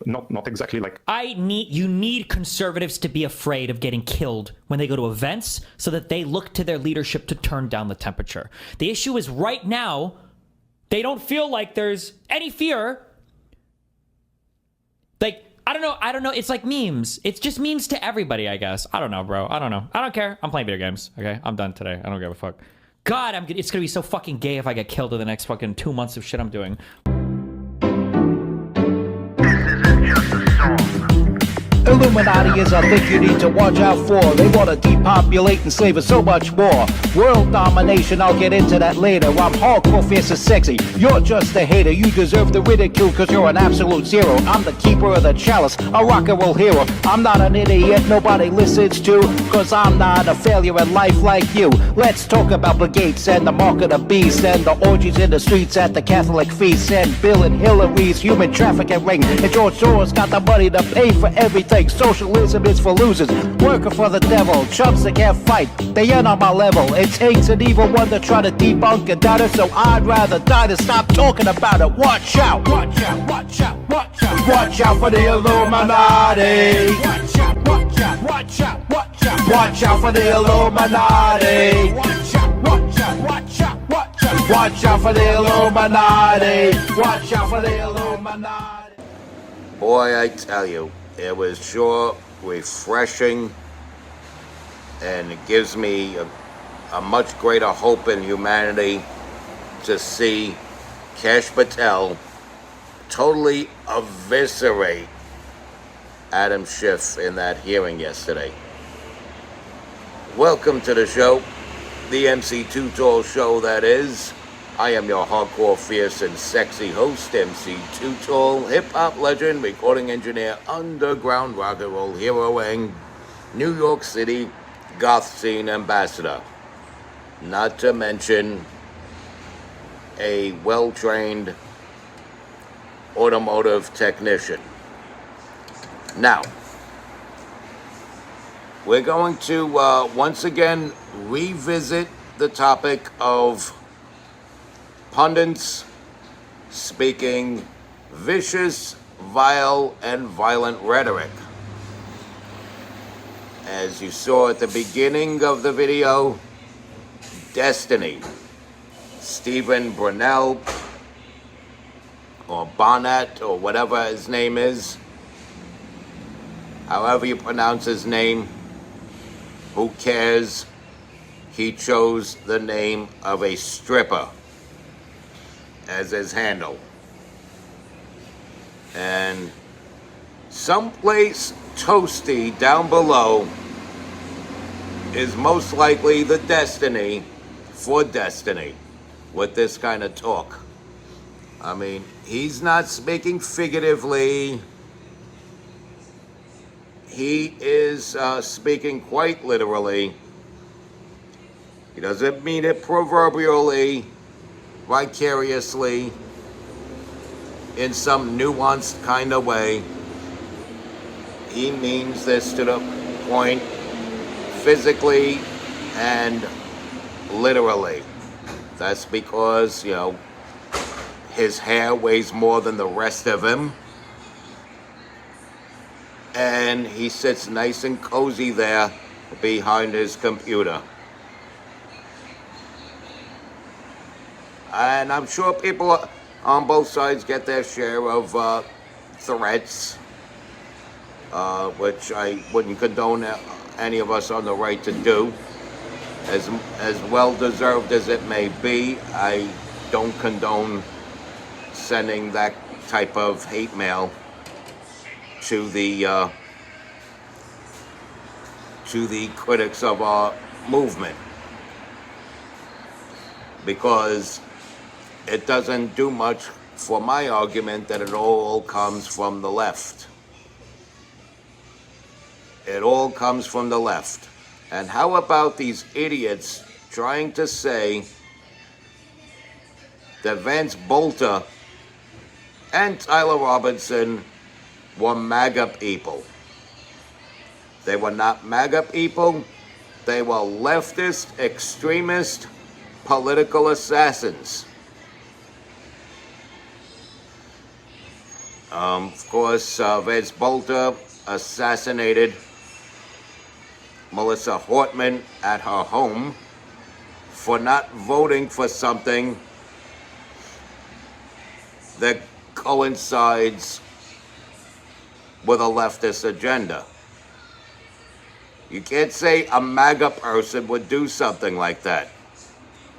not exactly like... You need conservatives to be afraid of getting killed when they go to events so that they look to their leadership to turn down the temperature. The issue is right now, they don't feel like there's any fear. Like, I don't know. It's like memes. It's just memes to everybody, I guess. I don't know, bro. I don't know. I don't care. I'm playing video games. Okay, I'm done today. I don't give a fuck. God, it's gonna be so fucking gay if I get killed in the next fucking 2 months of shit I'm doing. Illuminati is a thing you need to watch out for. They want to depopulate and slave us so much more. World domination, I'll get into that later. I'm hardcore, fierce and sexy. You're just a hater. You deserve the ridicule because you're an absolute zero. I'm the keeper of the chalice, a rock and roll hero. I'm not an idiot nobody listens to, because I'm not a failure in life like you. Let's talk about Bill Gates and the mark of the beast and the orgies in the streets at the Catholic feasts and Bill and Hillary's human trafficking ring. And George Soros got the money to pay for everything. Socialism is for losers, working for the devil, chumps that can't fight, they ain't on my level. It takes an evil one to try to debunk a doubter, so I'd rather die than stop talking about it. Watch out, watch out, watch out, watch out. Watch out for the Illuminati. Watch out, watch out, watch out, watch out. Watch out for the Illuminati. Watch out, watch out, watch out, watch out. Watch out for the Illuminati. Watch out for the Illuminati. Boy, I tell you, it was sure refreshing, and it gives me a much greater hope in humanity to see Kash Patel totally eviscerate Adam Schiff in that hearing yesterday. Welcome to the show, the MC Too Tall show that is. I am your hardcore, fierce, and sexy host, MC Too Tall, hip-hop legend, recording engineer, underground rock and roll hero, and New York City goth scene ambassador. Not to mention a well-trained automotive technician. Now, we're going to once again revisit the topic of pundits speaking vicious, vile, and violent rhetoric. As you saw at the beginning of the video, Destiny, Stephen Brunel, or Bonnet, or whatever his name is, however you pronounce his name, who cares? He chose the name of a stripper as his handle. And someplace toasty down below is most likely the destiny for Destiny with this kind of talk. I mean, he's not speaking figuratively. He is speaking quite literally. He doesn't mean it proverbially, vicariously, in some nuanced kind of way. He means this to the point, physically and literally. That's because, you know, his hair weighs more than the rest of him, and he sits nice and cozy there behind his computer. And I'm sure people on both sides get their share of threats, which I wouldn't condone any of us on the right to do. As well deserved as it may be, I don't condone sending that type of hate mail to the critics of our movement, because it doesn't do much for my argument that it all comes from the left. It all comes from the left. And how about these idiots trying to say that Vance Bolter and Tyler Robinson were MAGA people? They were not MAGA people. They were leftist, extremist, political assassins. Of course, Vince Bolter assassinated Melissa Hortman at her home for not voting for something that coincides with a leftist agenda. You can't say a MAGA person would do something like that.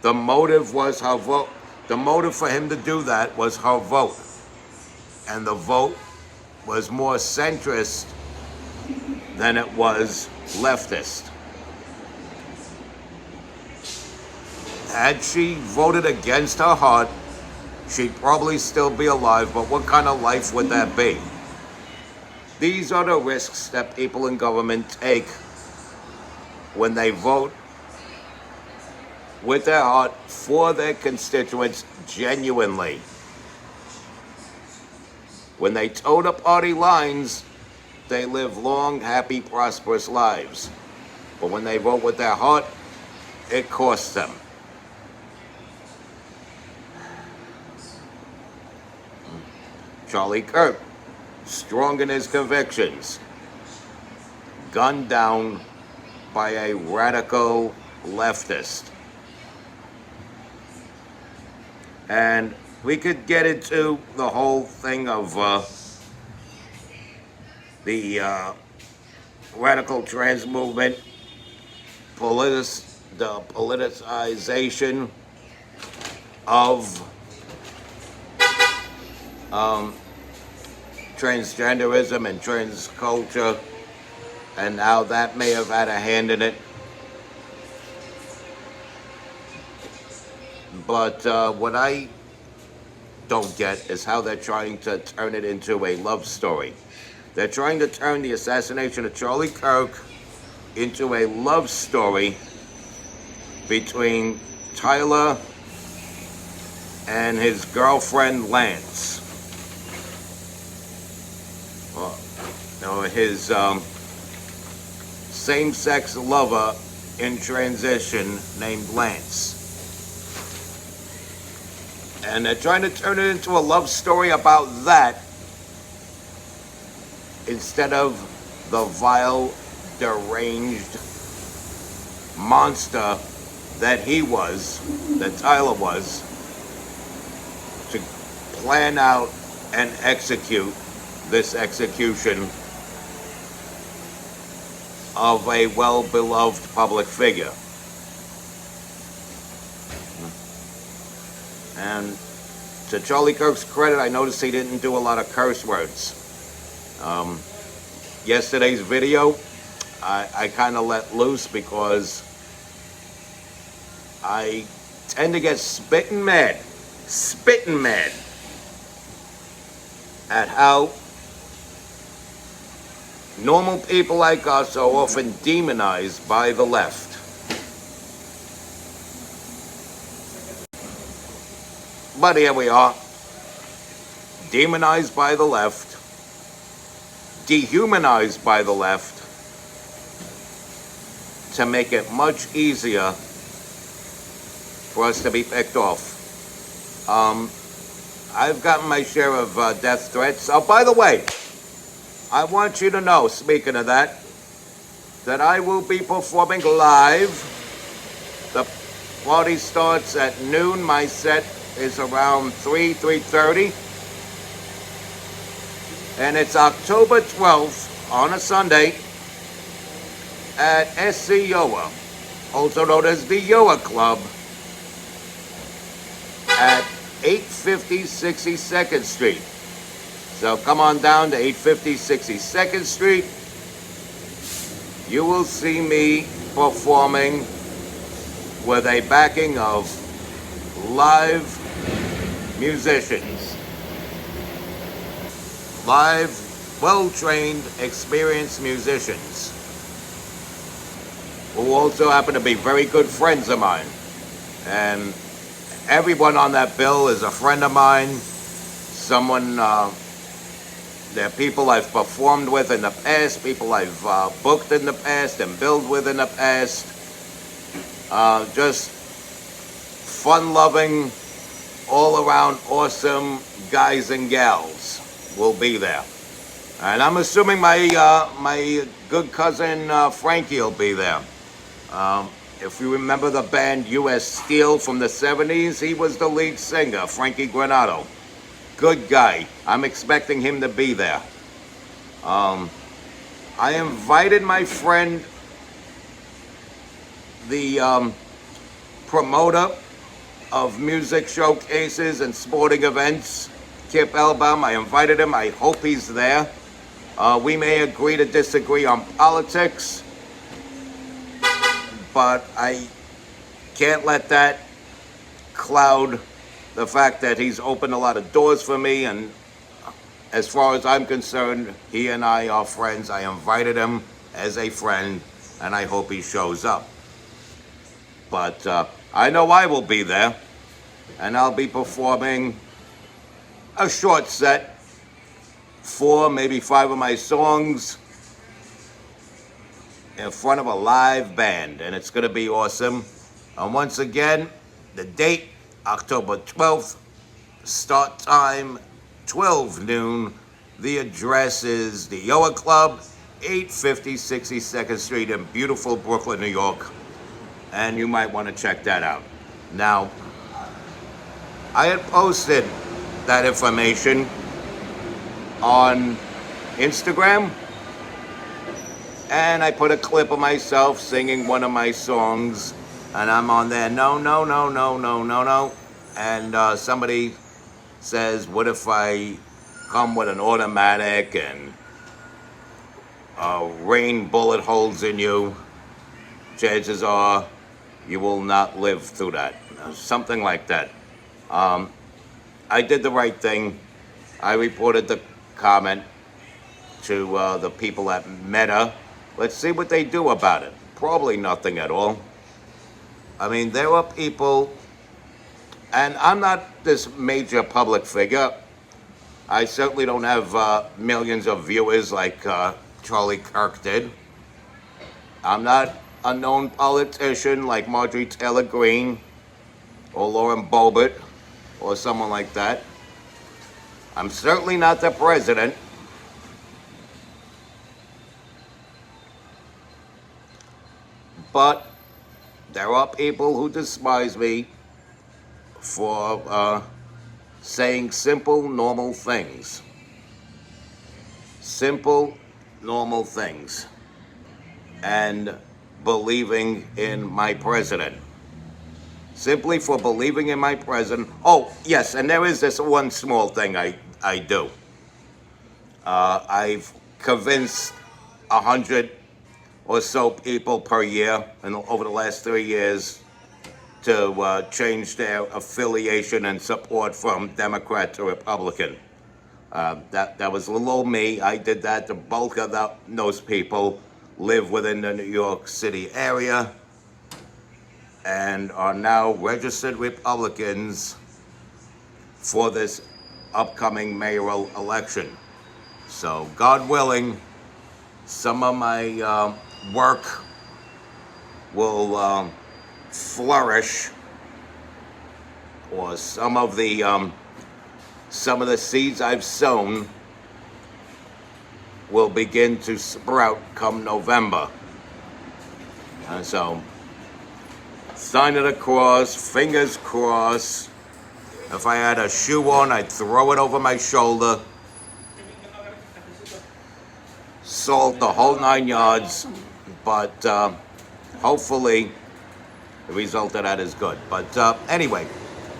The motive was her vote. The motive for him to do that was her vote. And the vote was more centrist than it was leftist. Had she voted against her heart, she'd probably still be alive, but what kind of life would that be? These are the risks that people in government take when they vote with their heart for their constituents genuinely. When they toe the party lines, they live long, happy, prosperous lives. But when they vote with their heart, it costs them. Charlie Kirk, strong in his convictions, gunned down by a radical leftist. And we could get into the whole thing of the radical trans movement, the politicization of transgenderism and trans culture, and how that may have had a hand in it. But what I don't get is how they're trying to turn it into a love story. They're trying to turn the assassination of Charlie Kirk into a love story between Tyler and his girlfriend Lance. His same-sex lover in transition named Lance. And they're trying to turn it into a love story about that instead of the vile, deranged monster that he was, that Tyler was, to plan out and execute this execution of a well-beloved public figure. And to Charlie Kirk's credit, I noticed he didn't do a lot of curse words. Yesterday's video, I kind of let loose because I tend to get spitting mad at how normal people like us are often demonized by the left. But here we are, demonized by the left, dehumanized by the left, to make it much easier for us to be picked off. I've gotten my share of death threats. Oh, by the way, I want you to know, speaking of that I will be performing live. The party starts at noon. My set is around 3:30. And it's October 12th on a Sunday at SC Yoa, also known as the Yoa Club, at 850 62nd Street. So come on down to 850 62nd Street. You will see me performing with a backing of live musicians. Live, well-trained, experienced musicians who also happen to be very good friends of mine. And everyone on that bill is a friend of mine, someone, they're people I've performed with in the past, people I've booked in the past and billed with in the past. Just fun-loving, all-around awesome guys and gals. will be there. And I'm assuming my good cousin Frankie will be there. If you remember the band U.S. Steel from the 70s, he was the lead singer, Frankie Granado. Good guy. I'm expecting him to be there. I invited my friend, the promoter of music showcases and sporting events, Kip Elbaum. I invited him. I hope he's there. We may agree to disagree on politics, but I can't let that cloud the fact that he's opened a lot of doors for me, and as far as I'm concerned, he and I are friends. I invited him as a friend, and I hope he shows up. But I know I will be there, and I'll be performing a short set, 4, maybe 5 of my songs in front of a live band, and it's going to be awesome. And once again, the date, October 12th, start time, 12 noon. The address is the Yoa Club, 850 62nd Street in beautiful Brooklyn, New York. And you might want to check that out. Now, I had posted that information on Instagram, and I put a clip of myself singing one of my songs, and I'm on there, no, no, no, no, no, no, no. And somebody says, what if I come with an automatic and rain bullet holes in you? Chances are you will not live through that. Something like that. I did the right thing. I reported the comment to the people at Meta. Let's see what they do about it. Probably nothing at all. I mean, there are people, and I'm not this major public figure. I certainly don't have millions of viewers like Charlie Kirk did. I'm not a known politician like Marjorie Taylor Greene or Lauren Boebert or someone like that. I'm certainly not the president. But there are people who despise me for saying simple, normal things. Simple, normal things. And believing in my president. Simply for believing in my president. Oh, yes, and there is this one small thing I do. I've convinced 100 or so people per year and over the last 3 years to change their affiliation and support from Democrat to Republican. That was little old me. I did that. The bulk of those people live within the New York City area and are now registered Republicans for this upcoming mayoral election. So, God willing, some of my work will flourish, or some of the seeds I've sown will begin to sprout come November. And so, sign of the cross, fingers crossed. If I had a shoe on, I'd throw it over my shoulder. Salt the whole 9 yards. But hopefully the result of that is good. But anyway,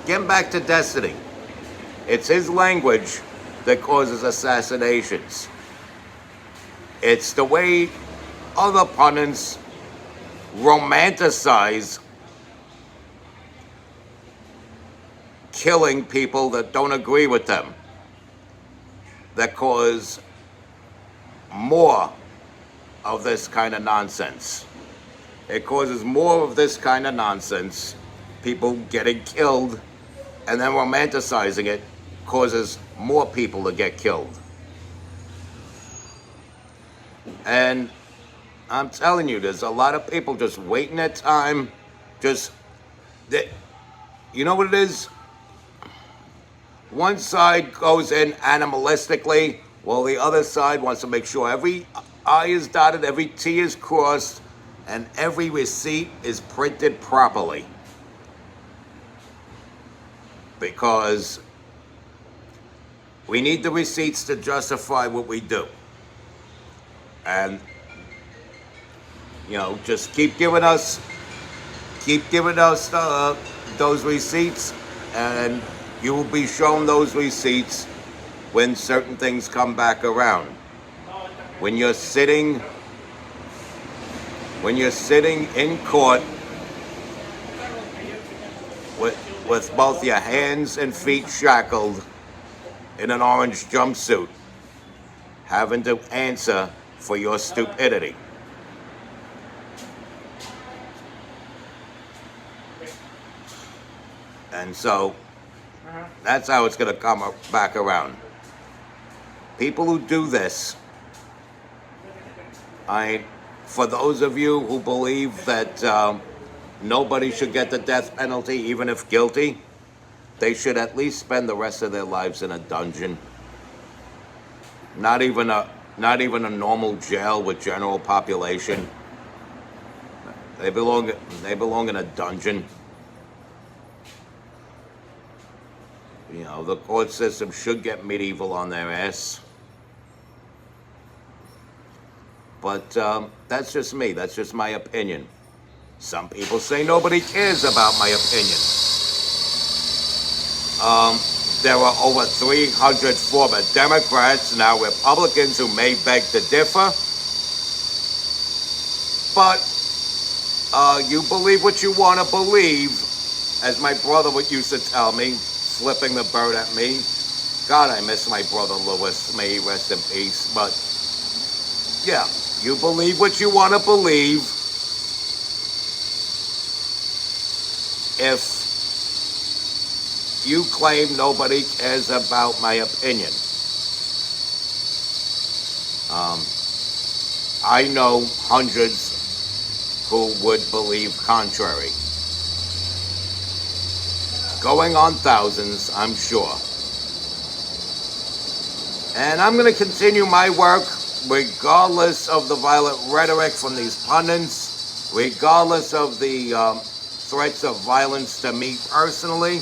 getting back to Destiny. It's his language that causes assassinations. It's the way other pundits romanticize killing people that don't agree with them, that cause more of this kind of nonsense. It causes more of this kind of nonsense, people getting killed, and then romanticizing it causes more people to get killed. And I'm telling you, there's a lot of people just waiting their time. You know what it is? One side goes in animalistically, while the other side wants to make sure every I is dotted, every T is crossed, and every receipt is printed properly. Because we need the receipts to justify what we do. And, just keep giving us those receipts, and you will be shown those receipts when certain things come back around. When you're sitting in court with both your hands and feet shackled in an orange jumpsuit, having to answer for your stupidity. And so that's how it's going to come back around. People who do this, for those of you who believe that nobody should get the death penalty even if guilty, they should at least spend the rest of their lives in a dungeon. Not even a normal jail with general population. They belong in a dungeon. The court system should get medieval on their ass. But that's just me. That's just my opinion. Some people say nobody cares about my opinion. There are over 300 former Democrats, now Republicans, who may beg to differ. But you believe what you want to believe, as my brother would used to tell me, flipping the bird at me. God, I miss my brother Lewis. May he rest in peace. But yeah, you believe what you want to believe. If you claim nobody cares about my opinion, I know hundreds who would believe contrary. Going on thousands, I'm sure. And I'm going to continue my work regardless of the violent rhetoric from these pundits, regardless of the threats of violence to me personally,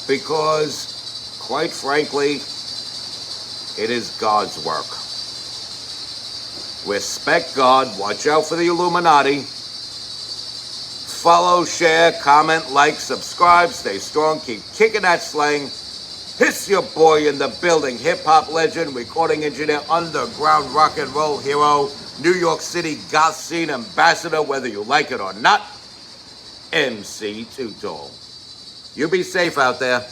because, quite frankly, it is God's work. Respect God, watch out for the Illuminati. Follow, share, comment, like, subscribe, stay strong, keep kicking that slang. It's your boy in the building, hip-hop legend, recording engineer, underground rock and roll hero, New York City goth scene ambassador, whether you like it or not, MC Too Tall. You be safe out there.